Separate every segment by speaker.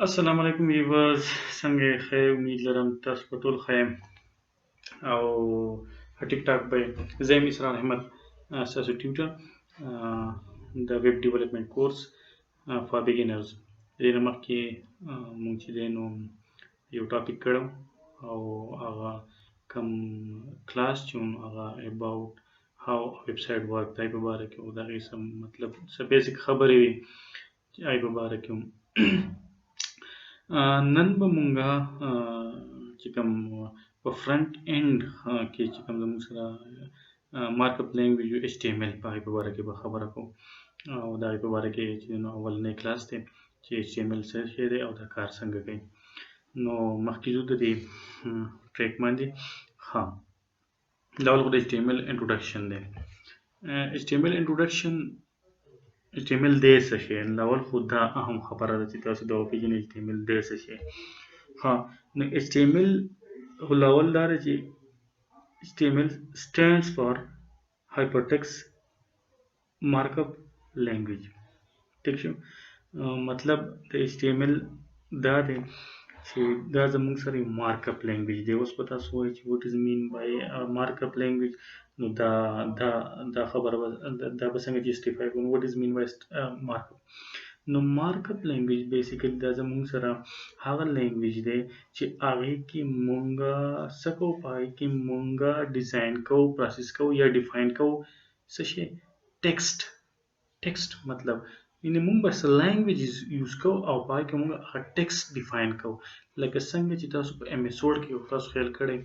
Speaker 1: السلام علیکم ویورز څنګه یې ښه امید لرم تاسو په ټول ښه او ټیک ټاک به زه یم اسرار احمد ستاسو ټیوټر د ویب ډیولپمنٹ کورس فار بګینرز دې نه مخکې مونږ چې دی نو یو ټاپک کړو او هغه کوم کلاس چې وو هغه اباوټ هاو ویب سایټ ورک دی په باره کې او د هغې څه مطلب څه بیسیک خبرې وي چې هغې په باره کې نن به مونږه چې کوم په فرنٹ اینډ کې چې کوم زموږ سره مارک اپ لینګویج ایچ ټي ایم ایل په هغې په باره کې به خبره کوو او د هغې په باره کې چې نو اولنی کلاس دی چې ایچ ټي ایم ایل څه شی دی او دا کار څنګه کوي نو مخکې ځو د دې ټریک باندې ښه دا اول خو د ایچ ټي ایم ایل انټروډکشن دی ایچ ټي ایم ایل انټروډکشن HTML دی څه شی اول خو دا اهم خبره ده چې تاسو دا وپېژنئ HTML دی څه شی ها نو HTML خو اول دا ده چې HTML stands for hypertext markup language ٹھیک شو مطلب د HTML دا دی چې دا زموږ سره یو مارک اپ لینګویج دی اوس به تاسو وایئ چې وټ از مین بای مارک اپ لینګویج نو دا خبره دا به څنګه جسټیفای کوو وټ از مین بای مارک اپ نو مارک اپ لینګویج بیسیکلی دا زموږ سره هغه لینګویج دی چې هغې کې مونږه څه کوو په هغې کې مونږه ډیزاین کوو پروسس کوو یا ډیفاین کوو څه شی ټیکسټ مطلب یعنې مونږ به څه لینګویج یوز کوو او په هغې کې مونږ هغه ټیکسټ ډیفاین کوو لکه څنګه چې تاسو په ایم ایس ورډ کې تاسو خیال کړی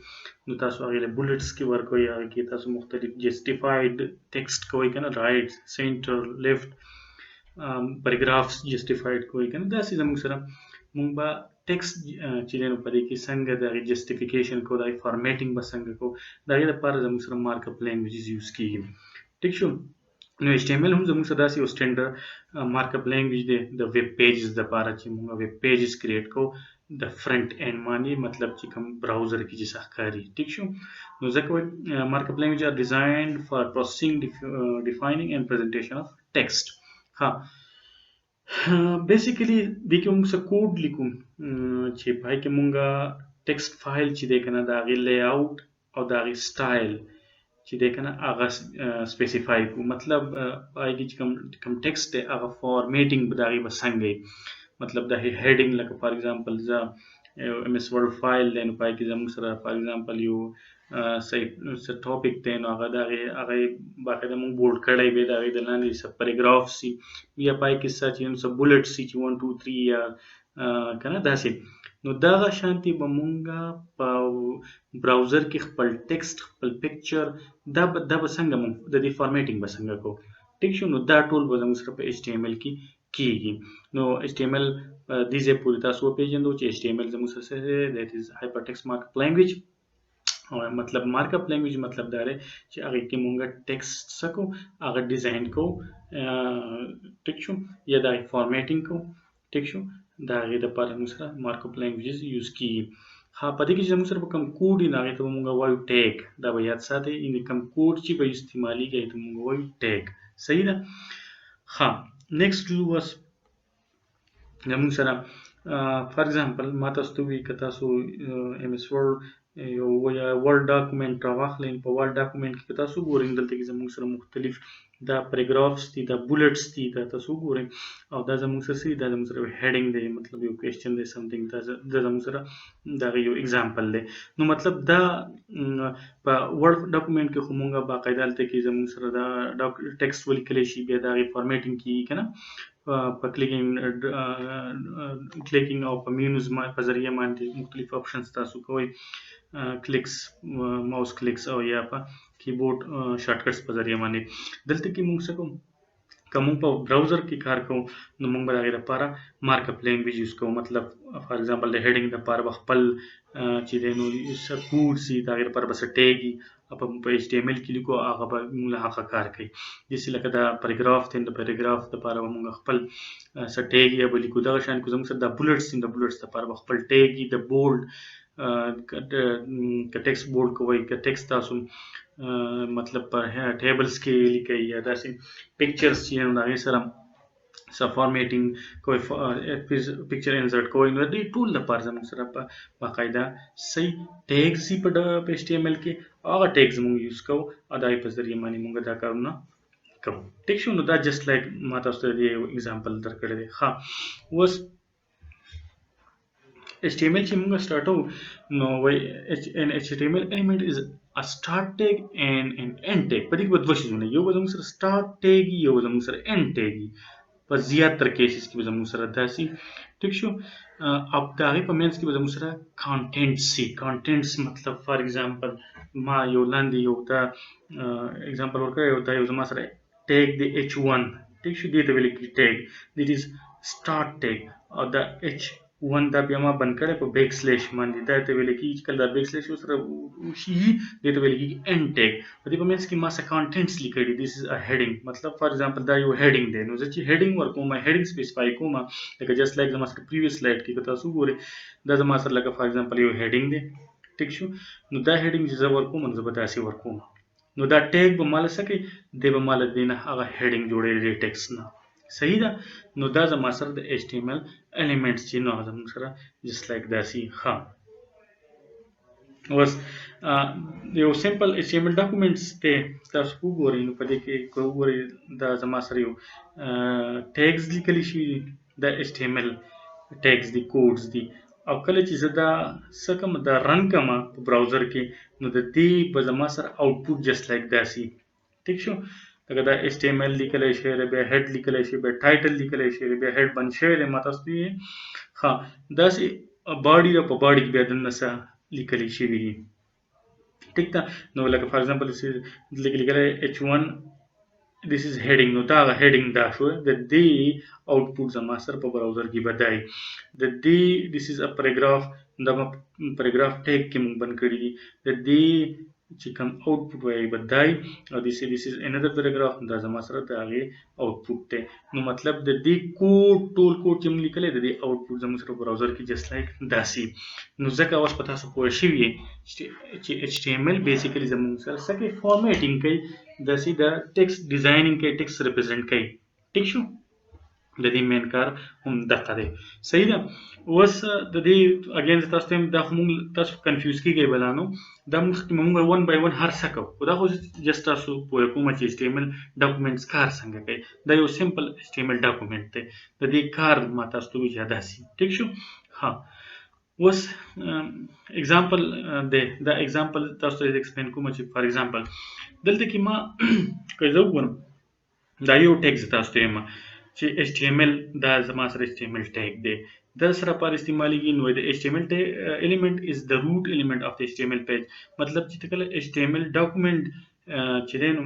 Speaker 1: نو تاسو هغې له بولټس کې ورکوئ هغې کې تاسو مختلف جسټیفاید ټیکسټ کوئ که نه رایټ سینټر لیفټ پیراګرافس جسټیفاید کوئ که نه داسې زموږ سره مونږ به ټیکسټ چې دی نو په دې کې څنګه د هغې جسټیفیکیشن کوو د هغې فارمیټینګ به څنګه کوو د هغې لپاره زموږ سره مارک اپ لینګویجز یوز کېږي ټیک شو نو ایچ ټي ایم ایل هم زموږ سره داسې یو سټینډرډ مارک اپ لینګویج دی د ویب پیجز دپاره چې مونږ ویب پیجز کریټ کوو د فرنٹ اینډ باندې مطلب چې کوم براوزر کې چې څه ښکاري ټیک شو نو ځکه وایي مارک اپ لینګویج آر ډیزاینډ فار پروسیسینګ ډیفاینینګ اینډ پریزنټیشن اف ټیکسټ ها بیسیکلی دې کې موږ څه کوډ لیکو چې په هغې کې مونږه ټیکسټ فایل چې دی که نه د هغې لی آوټ او د هغې سټایل چې دی که نه هغه سپیسیفای کړو مطلب په هغې کې چې کوم ټیکسټ دی هغه فارمیټینګ به د هغې به څنګه وي مطلب د هیډینګ لکه فار ایگزامپل زه یو ایم ایس ورډ فایل دی نو په هغې کې زموږ سره فار ایگزامپل یو څه ټاپک دی نو هغه د هغې باقاعده مونږ بولډ کړی وي د هغې د لاندې څه پیراګرافس وي یا په هغې کې څه بولټس وي چې 1 2 3 یا که نه داسې نو دغه شانتې به مونږه په براوزر کې خپل ټیکسټ خپل پکچر دا به څنګه مونږ د دې فارمیټینګ به څنګه کوو ټیک شو نو دا ټول به زموږ سره په ایچ ټي ایم ایل کې کېږي نو ایچ ټي ایم ایل دې ځای پورې تاسو وپېژندو چې ایچ ټي ایم ایل زموږ سره څه دی دیټ از هایپر ټیکسټ مارک اپ لینګویج مطلب مارک اپ لینګویج مطلب دا دی چې هغې کې مونږه ټیکسټ څه کوو هغه ډیزاین کوو ټیک شو یا د هغې فارمیټینګ کوو ټیک شو د هغې دپاره زموږ سره مارک اپ لینګویجز یوز کېږي ها په دې کې چې زموږ سره به کوم کوډ وي نو هغې ته به مونږ وایو ټیګ دا به یاد ساتئ یعنې کوم کوډ چې به استعمالېږي هغې ته مونږ وایو ټیګ صحیح ده ښه نیکسټ ډو بس زموږ سره فار ایگزامپل ما تاسو ته ووایي که تاسو ایم ایس ورډ یو ورډ ډاکومنټ راواخلئ په ورډ ډاکومنټ کې که تاسو وګورئ دلته کې زموږ سره مختلف دا پیراګرافس دي دا بولټس دي دا تاسو وګورئ او دا زموږ سره څه دي دا زموږ سره یو هیډینګ دی مطلب یو کوېسچن دی سمثینګ دا زموږ سره د هغې یو اګزامپل دی نو مطلب دا په ورډ ډاکومنټ کې خو مونږ باقاعده هلته کې زموږ سره دا ټیکسټ ولیکلی شي بیا د هغې فارمیټینګ کېږي که نه په کلیکینګ او په مینوز په ذریعه باندې مختلف آپشنز تاسو کوئ کلیکس ماوس کلیکس او یا په کیبورډ شارټکټس په ذریعه باندې دلته کې مونږ څه کوو که مونږ په براوزر کې کار کوو نو مونږ به د هغې لپاره مارک اپ لینګویج یوز کوو مطلب فار ایگزامپل د هیډینګ لپاره به خپل چې دی نو څه کوډس وي د هغې لپاره به څه ټیګ وي په ایچ ټي ایم ایل کې لیکو هغه به مونږ له هغه کار کوي داسې لکه دا پیراګراف دی د پیراګراف دپاره به مونږ خپل څه ټیګ یا به لیکو دغه شان که زموږ سره دا بولټس دي د بولټس دپاره به خپل ټیګ وي د بولډ که ټیکسټ بولډ کوئ که ټیکسټ تاسو مطلب په ټیبلز کې لیکئ یا داسې پکچرز چې د هغې سره څه فارمیټینګ کوئی پکچر انسرټ کوئ نو د دې ټول لپاره زموږ سره په باقاعده صحیح ټیګز وي په ایچ ټي ایم ایل کې. هغه ټیګز موږ یوز کوو او د هغې په ذریعه باندې موږ دا کارونه کوو. ټیک شو. نو دا جسټ لایک ما تاسو ته یو اگزامپل درکړی دی. ښه اوس HTML چې موږ سٹارټو نو وای ان HTML element is a start tag and an end tag. په دې کې به دوه شیزونه یو به زموږ سره start tag یو به زموږ سره end tag په زیاتره کیسز کې به زموږ سره داسي. ټیک شو. اب د هغې په منځ کې به زموږ سره کانټینټس سي. کانټینټس مطلب فار ایگزامپل ما یو لاندې یو دا ایگزامپل ورکړی یو دا یو زما سره ټیګ دی H1. ټیک شو. دې ته ویل کېږي ټیګ. دیټ از start tag او دا H1 دا بیا ما بند کړی په بیک سلیش باندې. دا ته ویل کېږي چې کله دا بیک سلیش سره وشي دې ته ویل کېږي end tag. په دې په منځ کې ما څه کانټینټس لیکلي دي. دیس از ا هیډینګ. مطلب فار ایگزامپل دا یو هیډینګ دی نو زه چې هیډینګ ورکوم هیډینګ سپیسیفای کوم لکه جسټ لایک زما سره پریویس سلایډ کې که تاسو وګورئ دا زما سره لکه فار ایگزامپل یو هیډینګ دی. ټیک شو. نو دا هیډینګ چې زه ورکوم نو زه به داسې ورکوم نو دا ټیګ به ماله څه کوي دی به ماله دې نه هغه هیډینګ جوړوي د ټیکسټ نه. صحیح ده. نو دا زما سره د HTML elements چې نو هغه زموږ سره جسټ لایک داسې. ښه اوس یو سمپل HTML ډاکومنټس ته تاسو وګورئ نو په دې کې که وګورئ دا زما سره یو ټیګز لیکلی شي د HTML ټیګز دي کوډز دي او کله چې زه دا څه کوم دا رن کوم په براوزر کې نو د دې به زما سره آوټپوټ جسټ لایک داسې. ټیک شو. لکه دا HTML لیکلی شی دی بیا هیډ لیکلی شي بیا ټایټل لیکلی شي بیا هیډ بند شوی دی ما تاسو ته ښه داسې باډي ده په باډي کې بیا دننه څه لیکلی شوي دي. ټیک ده. نو لکه فار ایگزامپل دلته لیکلی H1 this is heading. نو دا heading دا شو د دې آوټپوټ زما سره په براوزر کې بدای د دې this is a paragraph. دا paragraph ټیګ کې مونږ بند کړی دي د دې چې کوم آوټپوټ وایي بدای او this is another paragraph. دا زما سره د هغې آوټپوټ دی. نو مطلب د دې کوډ ټول کوډ چې مونږ لیکلی د دې آوټپوټ زموږ سره براوزر کې جسټ لایک داسې. نو ځکه اوس په تاسو پوه شوي یې چې HTML بیسیکلي زموږ سره څه کوي فارمیټینګ کوي داسې د ټیکسټ ډیزاینینګ کوي ټیکسټ ریپرزینټ کوي. ټیک شو. د دې مین کار هم دقه دی. صحیح ده. اوس د دې اګین تاسو ته دا خو مونږ تاسو کنفیوز کیږئ بلانو دا مونږ ون بای ون هر څه کوو خو دا خو جسټ تاسو پوه کوم چې HTML ډاکومنټس کار څنګه کوي. دا یو سمپل HTML ډاکومنټ دی د دې کار ما تاسو ته وایي داسې. ټیک شو. ها اوس اگزامپل دی. دا اگزامپل تاسو ته ایکسپلین کوم چې فار ایگزامپل دلته کې ما که زه وګورم دا یو ټیګ تاسو ته یم چې HTML دا زما سره HTML ټیګ دی دا سره پر استعمالېږي نو د HTML element is the root element of the HTML page. مطلب چې کله HTML ډاکومنټ چې دی نو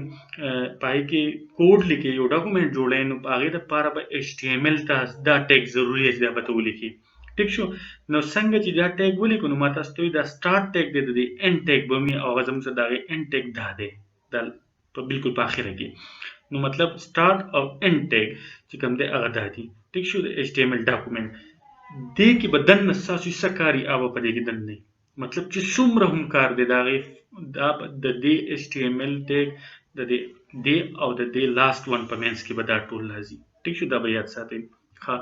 Speaker 1: په هغې کې کوډ لیکي یو ډاکومنټ جوړوي نو په هغې دپاره به HTML ته دا ټیګ ضروري دی چې دا به ته ولیکي. ټیک شو. نو څنګه چې دا ټیګ ولیکو نو ما تاسو ته وایي دا سټارټ ټیګ دی د دې اینډ ټیګ به وي او هغه زموږ سره د هغې اینډ ټیګ دا دی دا په بالکل په اخره کې. نو مطلب سٹارټ او اینډ ټیګ چې کوم دی هغه دا دي. ټیک شو. د HTML ډاکومنټ دې کې به دننه ستاسو څه کاري هغه په دې کې دننه مطلب چې څومره هم کار دی د هغې دا د دې HTML ټیګ د دې او د دې لاست ون په منځ کې به دا ټول راځي. ټیک شو. دا به یاد ساتئ. ها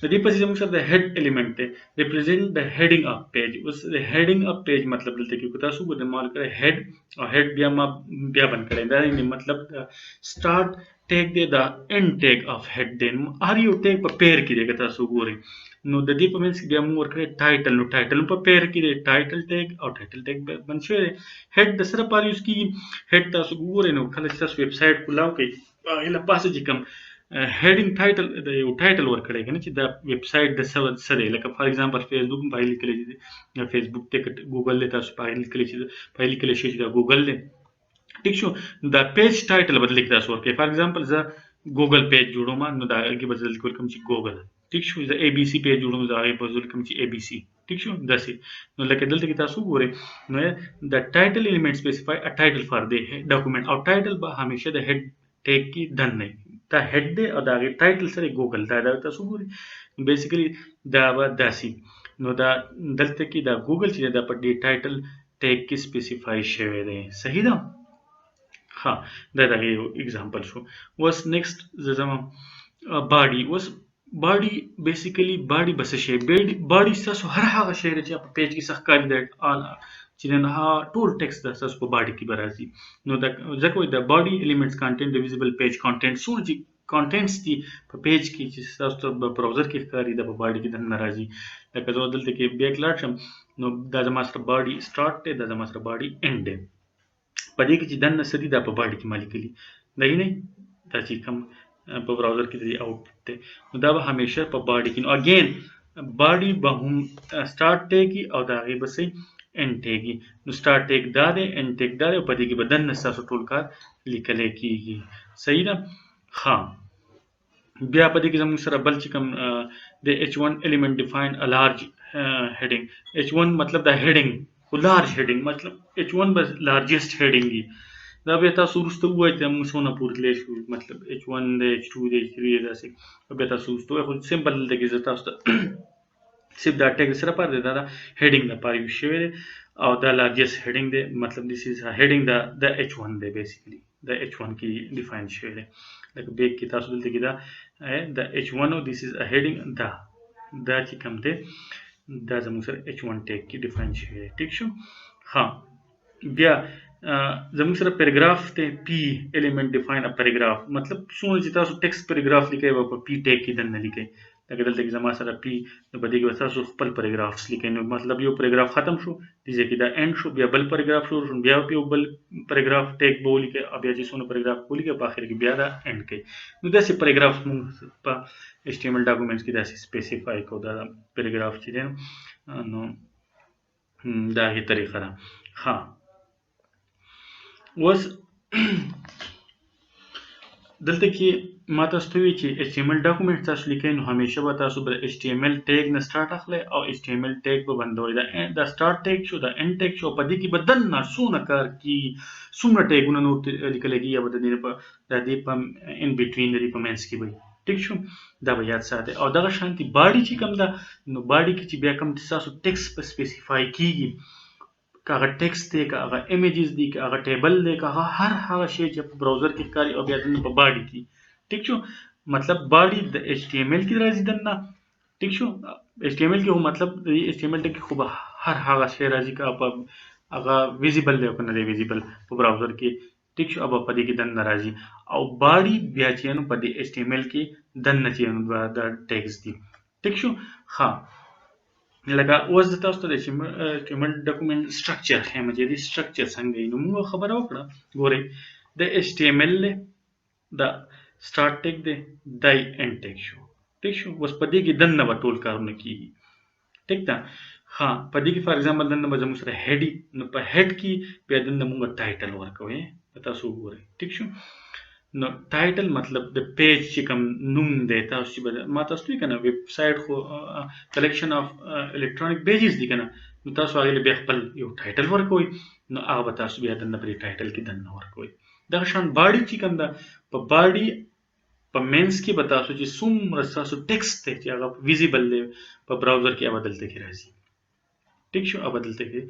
Speaker 1: د دې پسې زموږ سره د هیډ الیمنٹ دی ریپرزینټ د هیډینګ اپ پیج. اوس د هیډینګ اپ پیج مطلب دلته کې که تاسو وګورئ ما لیکلی هیډ او هیډ بیا ما بیا بند کړی دا مطلب د سټارټ ټیګ دی دا اینډ ټیګ اف هیډ دی. هر یو ټیګ په پیر کې دی که تاسو وګورئ نو د دې په منځ کې بیا موږ ورکړی ټایټل. نو ټایټل په پیر کې دی ټایټل ټیګ او ټایټل ټیګ بند شوی دی. هیډ د سره لپاره یوز کېږي. هیډ تاسو وګورئ نو کله چې تاسو ویب سایټ کولاو کوئ هغې له پاسه چې کوم هیډینګ ټایټل د یو ټایټل ورکړی که نه چې دا ویب سایټ د څه دی لکه فار ایگزامپل فیسبوک په هغې لیکلی چې فیسبوک دی ګوګل دی تاسو په هغې لیکلی چې په هغې لیکلی شي چې دا ګوګل دی. ټیک شو. دا پیج ټایټل به دلته کې تاسو ورکوئ. فار ایگزامپل زه ګوګل پیج جوړوم نو د هغې به زه لیکل کوم چې ګوګل. ټیک شو. زه ABC پیج جوړوم د هغې به زه لیکم چې ABC. ټیک شو. داسې نو لکه دلته کې تاسو وګورئ نو د ټایټل الیمنټ سپیسیفای ا ټایټل فار دی ډاکومنټ او ټایټل به همیشه د هیډ ټیګ کې دننه دا هیډ دی او د هغې ټایټل سره ګوګل دا تاسو وګورئ بیسیکلي دا به داسې نو دا دلته کې دا ګوګل چې دی دا په دې ټایټل ټیګ کې سپیسیفای شوی دی. صحیح ده. ها دا د هغې یو اگزامپل شو. اوس نیکسټ زه ځم باډي اوس باډي بیسیکلی باډي بس شي باډي تاسو هر هغه شی چې په پیج کې څخه کاری دی چې نه ټول ټیکست د تاسو په باډي کې برازي نو د ځکه وي د باډي الیمنټس کانټینټ د ویزیبل پیج کانټینټ سونه چې کانټینټس دي په پیج کې چې تاسو ته په براوزر کې ښکاري د په باډي کې د ناراضي لکه زه دلته کې بیک لاړ شم نو دا زما سره باډي سٹارټ دی دا زما سره باډي اینډ دی په دې کې چې دننه سړي دا په باډي کې مالي کلی دی نه دا چې کوم په براوزر کې د آوټپوټ دی نو دا به همیشه په باډي کې نو اگین باډي به هم سٹارټ ټیږي او دا غي به سي اینډ ټیږي نو سٹارټ ټیک دا دی اینډ ټیک دا دی په دې کې به دننه تاسو ټول کار لیکل کېږي صحیح ده ها بیا په دې کې زموږ سره بل چې کوم د H1 element define a large heading H1 مطلب دا heading خو large heading مطلب H1 بس largest heading دی دا بیا تاسو وروسته ووایئ چې موږ څونه پورې تللی شو مطلب H1 دی H2 دی H3 دی داسې بیا تاسو وروسته ووایئ خو سمپل دلته کې زه تاسو ته صرف دا ټیګ سره پاره دی دا heading لپاره یوز شوی دی او دا largest heading دی مطلب this is heading د H1 دی basically د H1 کې define شوی دی لکه بیک کې تاسو دلته کې دا د H1 او this is a heading دا چې کوم دی دا زموږ سره H1 ټیګ کې define شوی دی ټیک شو ها بیا زموږ سره پیراګراف ته پی element define a paragraph مطلب څونه چې تاسو ټیکست پیراګراف لیکئ په پی ټیګ کې دننه لیکئ لکه دلته کې زما سره پی نو په دې کې تاسو خپل پیراګرافس لیکئ نو مطلب یو پیراګراف ختم شو دې کې دا اینډ شو بیا بل پیراګراف شروع شو بیا یو بل پیراګراف ټیګ بول کې بیا چې څونه پیراګراف بول کې په اخر کې بیا دا اینډ کې نو داسې پیراګراف موږ په HTML ډاکومېنټس کې داسې سپیسیفای کو دا پیراګراف چې دی نو دا هي طریقه ده ها اوس دلته کې ما تاسو ته وی چې HTML ډاکومېنټ تاسو لیکئ نو همیشه به تاسو به HTML ټیګ نه سٹارټ اخلئ او HTML ټیګ به بندوي دا سٹارټ ټیګ شو دا اینډ ټیګ شو په دې کې بدن نه څونه کار کی څومره ټیګونه نو لیکل کېږي یا د دې په د دې په ان بټوین د په مینس کې وي ټیک شو دا به یاد ساتئ او دغه شانتي باډي چې کوم دا نو باډي کې چې بیا کوم تاسو ټیکست په سپیسیفای کیږي کاغه ټیکست دی کاغه ایمیجز دی کاغه ټیبل دی کاغه هر هغه شی چې په براوزر کې ښکاري او بیا د په باډي کې ټیک شو مطلب باډي د HTML کې راځي دنه ټیک شو HTML کې هو مطلب د HTML کې خو هر هغه شی راځي کا په هغه ویزیبل دی کنه دی ویزیبل په براوزر کې ټیک شو او په دې کې دنه راځي او باډي بیا چې نو په دې HTML کې دنه چې نو د ټیکست دی ټیک شو ها لکه اوس د تاسو ته د HTML ډاکومېنټ سټرکچر هم چې دی سټرکچر څنګه نو موږ خبره وکړه ګورئ د HTML دا سٹارټ ټیګ دی دای اینډ ټیګ شو ټیک شو اوس په دې کې دنه به ټول کارونه کیږي ټیک ده ها په دې کې فار ایگزامپل دنه به زموږ سره هډ نو په هډ کې بیا دنه موږ ټایټل ورکوي تاسو وګورئ ټیک شو نو ټایټل مطلب د پیج چې کوم نوم دی تاسو چې ما تاسو ته کنه ویب سټ خو کلیکشن اف الکترونیک پیجز دي کنه نو تاسو هغه به خپل یو ټایټل ورکوي نو هغه تاسو بیا دنه پر ټایټل کې دنه ورکوي دا شان باډي چې کوم دا په باډي په مینس کې به تاسو چې څومره تاسو ټیکست دی چې هغه ویزیبل دی په براوزر کې بدلته کې راځي ټیک شو بدلته کې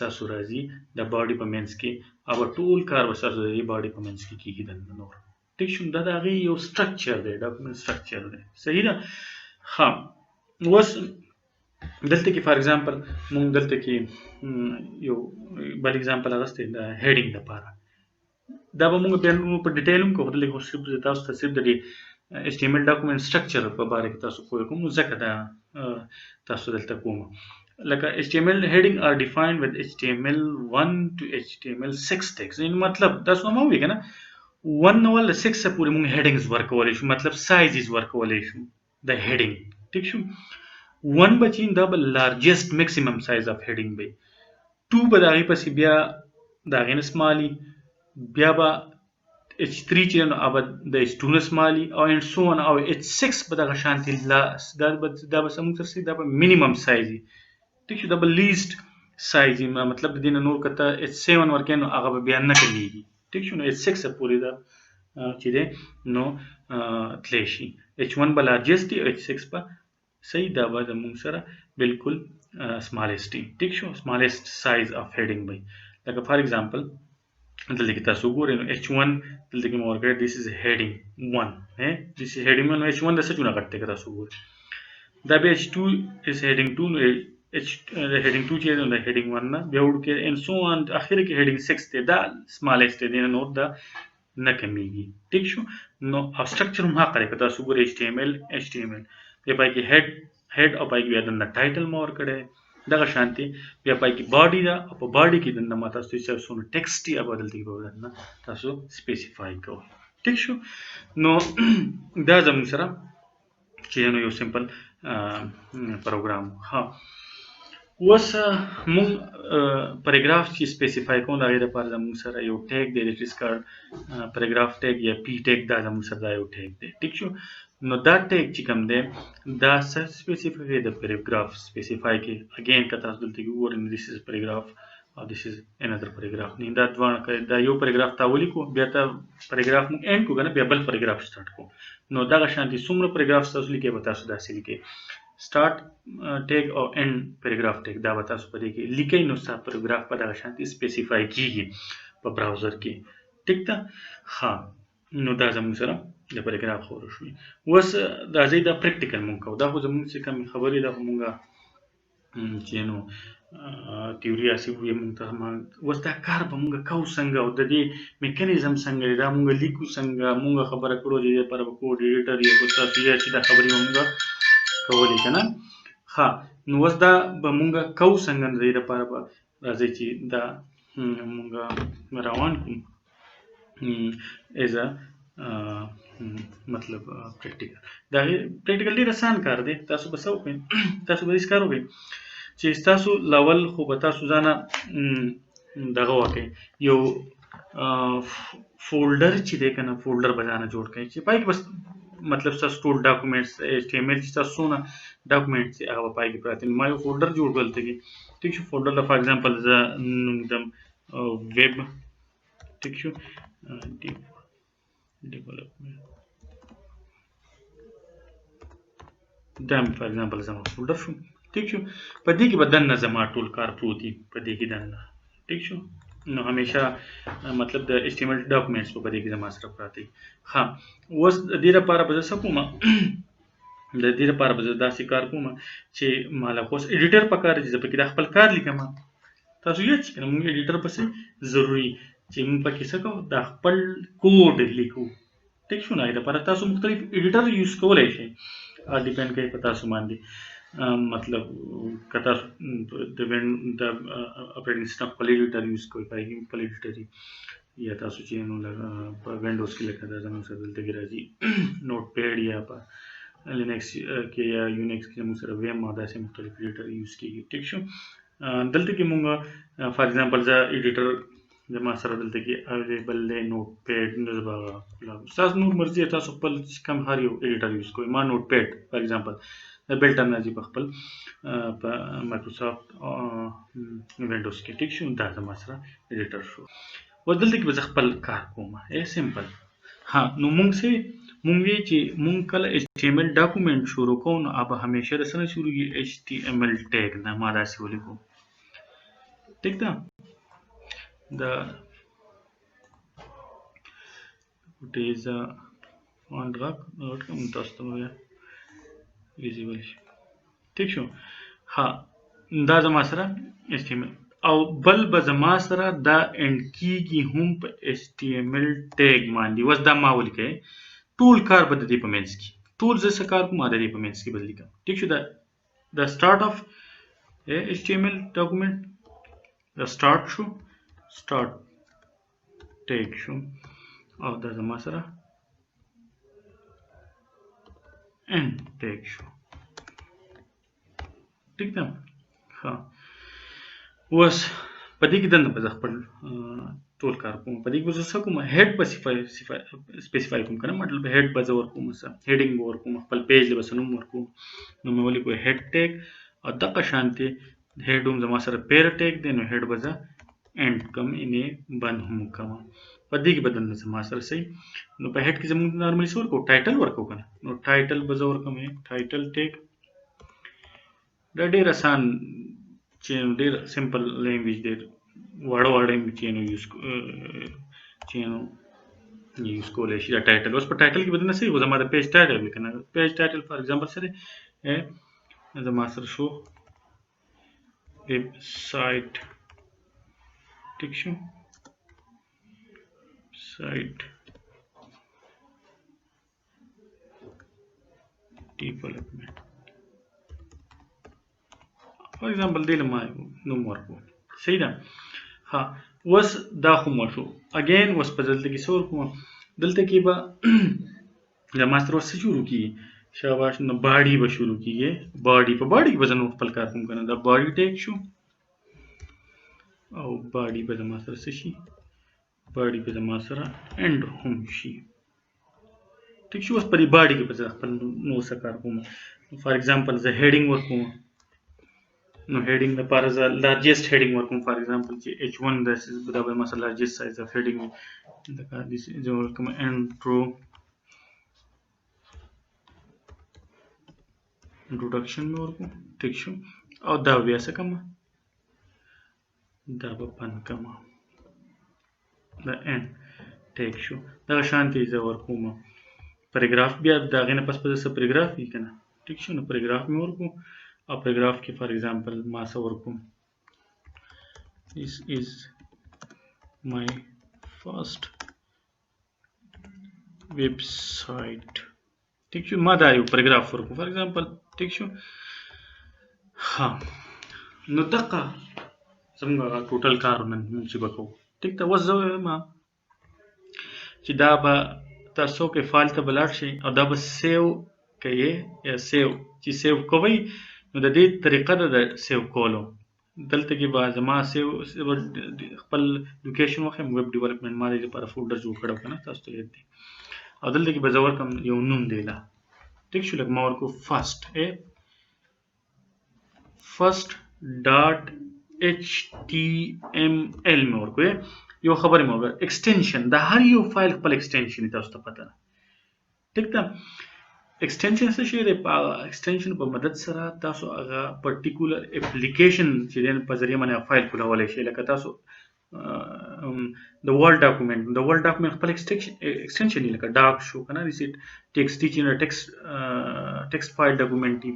Speaker 1: تاسو راځي د باډي په مینس کې او ټول کار وسره دی باډي په مینس کې کیږي د نور ټیک شو دا دغه یو سټرکچر دی ډاکومېنټ سټرکچر دی صحیح ده ها اوس دلته کې فار ایگزامپل موږ دلته کې یو بل ایگزامپل اغسته د هډینګ لپاره دا به موږ په ډیټیل هم کوو دلته خو صرف تاسو ته صرف د HTML ډاکومېنټ سټرکچر په اړه کې تاسو کوم نو ځکه دا تاسو دلته کوم لکه HTML heading are defined with HTML1 to HTML6 tags یعنی مطلب تاسو مو وی کنه 1 ول 6 پورې موږ headings ورکولای شو مطلب سایزز ورکولای شو د heading ټیک شو 1 بچین دا بل لارجست میکسیمم سایز اف heading به 2 به دغه پسې بیا دا غین سمالي بیا به H3 چې نو ابد د H2 سمالي او and so on او H6 به دغه شانتي دا به سمون ترسي دا به مینیمم سایز ټیک شو دا به لیست سایز مطلب د دین نور کته H7 ورکې نو هغه بیا نه کېږي ټیک شو نو H6 پورې دا چې ده نو تلشي H1 به لارجست دی H6 په صحیح دا به موږ سره بالکل smallest ټیک شو smallest size of heading به لکه فار ایگزامپل دلته کې تاسو ګورئ نو H1 دلته کې مو ورکړی this is heading 1 this is heading 1 H1 د څه چونه غټ دی که تاسو ګورئ دا بیا H2 is heading 2 نو H heading 2 چې دی نو د heading 1 نه بیا وړو کې and so on اخر کې heading 6 دی دا smallest دی نه نور دا نه کمیږي ټیک شو نو او سټرکچر هم حق لري که تاسو ګورئ HTML بیا پای کې head او پای کې بیا د ټایټل مو ورکړی دغه شانتي بیا پای کې باډي دا او په باډي کې دنه ما تاسو چې څونه ټیکسټ یا بدل دی په دنه تاسو سپیسیفای کوئ ټیک شو نو دا زموږ سره چې نو یو سمپل پروګرام ها اوس مونږ پیراګراف چې سپیسیفای کوو دا غیر لپاره زموږ سره یو ټیګ دی لیټس کارډ پیراګراف ټیګ یا پی ټیګ دا زموږ سره یو ټیګ دی ټیک شو نو دا ټیګ چې کوم دی دا څه سپیسیفای د پیراګراف سپیسیفای کې اگین که تاسو دلته وګورئ دیس از پیراګراف او دیس از انذر پیراګراف نه دا ځوان دا یو پیراګراف تا ولیکو بیا ته پیراګراف موږ اینډ کو کنه بیا بل پیراګراف سٹارټ کو نو دا شانتي څومره پیراګراف تاسو لیکي به تاسو دا لیکي start tag او end paragraph tag دا به تاسو په دې کې لیکئ نو تاسو پیراګراف په دغه شانتي سپیسیفای کیږي په براوزر کې ټیک ده ها نو دا زموږ سره د پیراګراف خور شوی اوس دا ځای دا پریکټیکل مونږ کو دا خو زموږ څخه کم خبرې دا مونږه چې نو تیوري اسی وي مونږ ته اوس دا کار به مونږ کو څنګه او د دې میکانیزم څنګه دا مونږ لیکو څنګه مونږ خبره کړو چې پر کوډ ایډیټر یا کو تاسو یې چې دا خبرې مونږ کولی کنه ها نو اوس دا به مونږ کو څنګه د دې لپاره به راځي چې دا مونږ روان کوم ایز ا مطلب پریکټیکل دا پریکټیکل ډیر آسان کار دی تاسو به څه وکړئ تاسو به هیڅ کار وکړئ چې تاسو لاول خو به تاسو ځانه دغه وکړئ یو فولډر چې دی کنه فولډر به ځانه جوړ کړئ چې پای کې بس مطلب تاسو ټول ډاکومېنټس HTML چې تاسو نه ډاکومېنټس هغه پای کې پراته ما یو فولډر جوړ کړل ته ټیک شو فولډر فار ایگزامپل ز نوم ویب ټیک شو ډیولپمنٹ دا فار ایگزامپل زما فولډر شو ټیک شو په دې کې بدن نه زما ټول کار پروت دی په دې کې دنه ټیک شو نو همیشه مطلب د HTML ډاکومېنټس په دې کې زما سره پراته ها اوس د دې لپاره به څه کوم د دې لپاره به داسې کار کوم چې مال اوس ایډیټر په کار چې په کې د خپل کار لیکم تاسو یې چې موږ ایډیټر پسې ضروری چې موږ پکې څه کوو د خپل کوډ لیکو ټیک شو نه لپاره تاسو مختلف ایډیټر یوز کولای شئ ډیپند کوي په تاسو باندې مطلب که تاسو د اپریټینګ سیسټم خپل ایډیټر یوز کوئ پای کې خپل ایډیټر یا تاسو چې نو په وینډوز کې لکه دا زموږ سره دلته کې راځي نوټ پیډ یا په لینکس کې یا یونیکس کې موږ سره ویم او داسې مختلف ایډیټر یوز کیږي ټیک شو دلته کې موږ فار ایگزامپل دا ایډیټر زما سره دلته کې اویلیبل دی نوټ پیډ نزبا تاسو نور مرزي تاسو خپل کم هر یو ایډیټر یوز کوئ ما نوټ پیډ فار ایگزامپل بلټر نه په خپل په مایکروسافټ وینډوز کې ټیک شو دا زما سره ایډیټر شو و دلته کې به خپل کار کوم سمپل ها نو مونږ چې مونږ کله HTML ډاکومېنټ شروع کوو نو اب همیشه د سره شروع کی HTML ټیګ نه ما داسې ولیکو ټیک ده دا it is on drag کوم تاسو ته ویزیبل ټیک شو ها دا زما سره HTML او بل به زما سره دا اند کیږي هم په HTML ټیګ باندې وس دا ما ولیکه ټول کار به د دې په منځ کې ټول څه کار کوم د دې په منځ کې بدلی کوم ټیک شو دا start of HTML document دا start شو start ټیګ شو او دا زما سره end ټیګ شو ټیک ده ها اوس په دې کې دنه په خپل ټول کار کوم په دې کې څه کوم هډ سپیسیفای کوم کنه مطلب هډ بزور کوم څه هډینګ ور کوم خپل پیج له بسنوم ور کوم نو مې ولي کوم هډ ټیګ او دغه شانتي هډوم زما سره پیر ټیګ دی نو هډ بزا اند کم انې بند هم کوم په دې کې بدن زما سره صحیح نو په هډ کې زموږ نارملی سور کو ټایټل ورکو کنه نو ټایټل بزور کوم ټایټل ټیګ دا ډیر آسان چې ډیر سمپل لینګویج دی واړه چې نو چې نو یوز کولای شي دا ټایټل اوس په ټایټل کې بدل نه سي خو زما د پیج ټایټل وکنه پیج ټایټل فار ایگزامپل سره زما سره شو ویب سایټ ټیک شو سایټ ډیولپمنٹ فار ایگزامپل دې لمه نوم ورکو صحیح ده ها اوس دا خو مو شو اگین اوس په دلته کې څور کوم دلته کې به د ماستر وسه شروع کیږي شاباش نو باډي به شروع کیږي باډي په باډي کې به زنه خپل کار کوم کنه دا باډي ټیک شو او باډي به د ماستر څه شي باډي به د ماستر اند هم شي ټیک شو اوس په دې باډي کې به خپل نو څه کار کوم فار ایگزامپل زه هیډینګ ورکوم نو heading لپاره زه largest heading ورکوم فار ایگزامپل چې h1 دا به مثلا largest size of heading لکه زه ورکوم introduction مې ورکوم ټیک شو او دا بیا څه کوم دا به پن کوم دا end ټیک شو دا شانتي زه ورکوم پیراګراف بیا دا غنه پس په څه پیراګراف یې کنه ټیک شو نو پیراګراف مې ورکوم او پیراګراف کې فار ایگزامپل ما څه ورکوم this is my first website ٹھیک شو ما دا یو پیراګراف ورکوم فار ایگزامپل ټیک شو ها نو دقه څنګه ټوټل کارونه چې وکړو ټیک ته وځو ما چې دا به تاسو کې فایل ته بلاړ شي او دا به سیو کوي یا سیو چې سیو کوي نو د دې طریقه د سیو کولو دلته کې به زما سیو خپل لوکیشن وخم ویب ډیولپمنٹ ما دې لپاره فولډر جوړ کړو کنه تاسو ته یاد دي او دلته کې به زور کوم یو نوم دی لا ټیک شو لکه ما ورکو first ډاټ html مې ورکو یو خبرې مې وکړه ایکسټنشن د هر یو فایل خپل ایکسټنشن تاسو ته پته ده ټیک ده ایکسټنشن څه شی دی په ایکسټنشن په مدد سره تاسو هغه پرټیکولر اپلیکیشن چې د په ذریعہ باندې فایل کولای شئ لکه تاسو د ورډ ډاکومنٹ خپل ایکسټنشن لکه ډاک شو کنه ریسیټ ټیکسټ چې ټیکسټ فایل ډاکومنٹ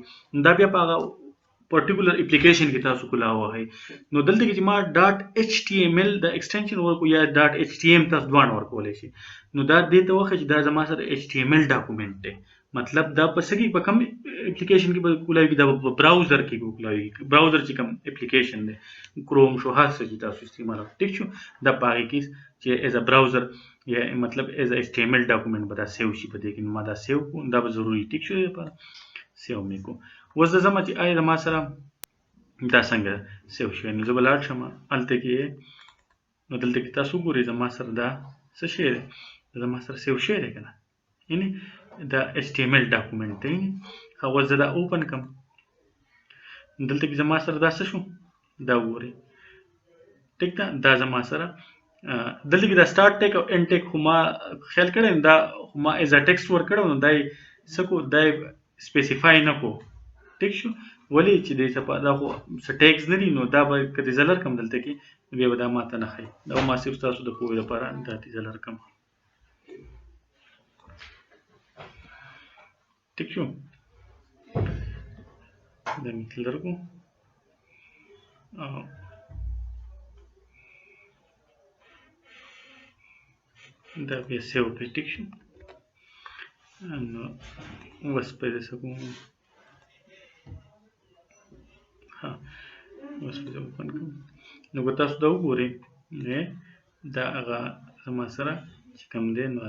Speaker 1: دا بیا په پرټیکولر اپلیکیشن کې تاسو کولاوه هي نو دلته کې چې ما ډاټ html د ایکسټنشن ورکو یا ډاټ htm تاسو دوه ورکولای شي نو دا دې ته وخت چې دا زما سره html ډاکومنٹ دی مطلب دا په سګي په کوم اپلیکیشن کې به کولاوي دا په براوزر کې کولاوي براوزر چې کوم اپلیکیشن دی کروم شو هر څه چې تاسو استعمال ټیک شو دا پاره کې چې ایز ا براوزر یا مطلب ایز ا html ډاکومنٹ به دا سیو شي په دې کې ما دا سیو کو دا به ضروری ټیک شو لپاره سیو مې کو وز د زما چې آی د ما سره دا څنګه سیو شي نو زه بلار شم الته کې نو دلته کې تاسو ګورئ زما سره دا څه شی دی زما سره سیو شی دی کنه یعنی دا html ډاکومنٹ دی خو زه دا اوپن کوم دلته کې زما سره دا څه شو دا وګورئ ټیک ده دا زما سره دلته کې دا سٹارټ ټیک او انډ ټیک ما خیال کړم دا ما از ا ټیکسټ ور کړو نو دای سکو دای سپیسیفای نه کو ټیک شو ولی چې دې څه دا خو سټیکس نه دي نو دا به کدي زلر کم دلته کې بیا به دا ماته نه خي دا ما صرف تاسو د پوهې لپاره دا دې زلر کم ټیک شو دا مثال درکو دا بیا سیو کې ټیک شو نو بس په دې څه کوم ها بس په دې اوپن کوم نو که تاسو دا وګورئ دا هغه زما سره چې کوم دی نو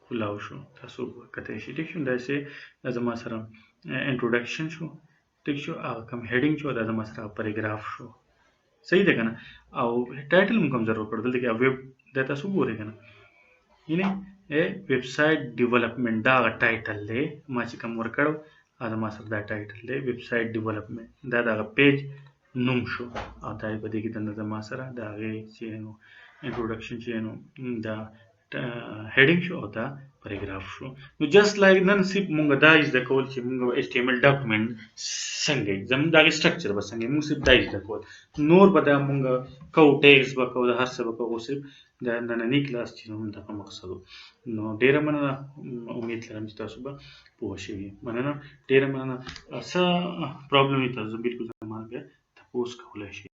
Speaker 1: کولاو شو تاسو کته شي ټیک شو دا چې زما سره انټروډکشن شو ټیک شو هغه کوم هیډینګ شو دا زما سره پیراګراف شو صحیح ده کنه او ټایټل موږ هم ضرور کړو دلته کې ویب دا تاسو وګورئ کنه یعنی ویب سایټ ډیولپمنٹ دا ټایټل دی ما چې کوم ورکړو دا ما سره دا ټایټل دی ویب سایټ ډیولپمنٹ دا د پیج نوم شو او دا په دې کې د ما سره دا غي چې نو انټروډکشن چې نو دا heading شو او دا پیراګراف شو. نو جست لایک نن صرف مونږ دا زده کول چې مونږ ایچ ټي ایم ایل ډاکومنٹ څنګه وي، زموږ د هغې سټرکچر به څنګه وي، مونږ صرف دا زده کول. نور به دا مونږ کوو، ټیکس به کوو، د هر څه به کوو، صرف د ننني کلاس چې دغه مقصد و. نو ډېره مننه، امید لرم چې تاسو به پوه شوي. مننه، ډېره مننه. څه پرابلم وي تاسو بالکل زما بیا تپوس کولی شئ.